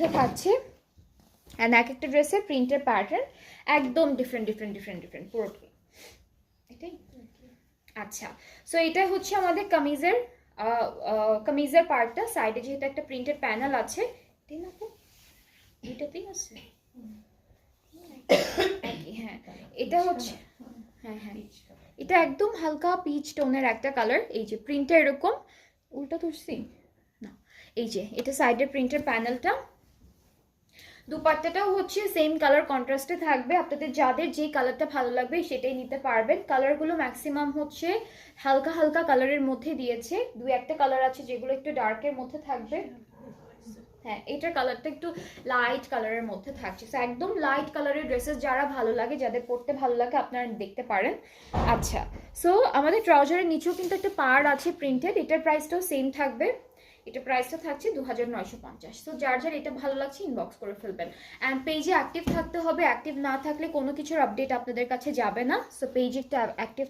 মধ্যে থাকছে। অ্যান্ড এক একটা ড্রেসের প্রিন্টের প্যাটার্ন একদম ডিফারেন্ট ডিফারেন্ট ডিফারেন্ট ডিফারেন্ট পুরোটাই। এটাই আচ্ছা। সো এটা হচ্ছে আমাদের কামিজের পার্টটা। সাইডে যেহেতু একটা প্রিন্টেড প্যানেল আছে, তাই না আপু? দুইটাতেই আছে। হ্যাঁ, এটা হচ্ছে, হ্যাঁ হ্যাঁ, এটা একদম হালকা পিচ টোনের একটা কালার। এই যে প্রিন্টটা এরকম, উল্টা ধরছি না, এই যে এটা সাইডের প্রিন্টের প্যানেলটা। দুপাট্টাটাও হচ্ছে সেম কালার কন্ট্রাস্টে থাকবে। আপনাদের যাদের যে কালারটা ভালো লাগবে সেটাই নিতে পারবেন। কালারগুলো ম্যাক্সিমাম হচ্ছে হালকা হালকা কালারের মধ্যে দিয়েছে। দুই একটা কালার আছে যেগুলো একটু ডার্কের মধ্যে থাকবে। হ্যাঁ, এটার কালারটা একটু লাইট কালারের মধ্যে থাকছে। সো একদম লাইট কালারের ড্রেসেস যারা ভালো লাগে, যাদের পরতে ভালো লাগে, আপনারা দেখতে পারেন। আচ্ছা, সো আমাদের ট্রাউজারের নিচেও কিন্তু একটা পাড় আছে প্রিন্টেড। এটার প্রাইসটাও সেম থাকবে। এটা প্রাইসটা থাকছে 2950। সো যার যার এটা ভালো লাগছে ইনবক্স করে ফেলবেন। অ্যান্ড পেজে অ্যাক্টিভ থাকতে হবে। অ্যাক্টিভ না থাকলে কোনো কিছুর আপডেট আপনাদের কাছে যাবে না। সো পেজে একটা অ্যাক্টিভ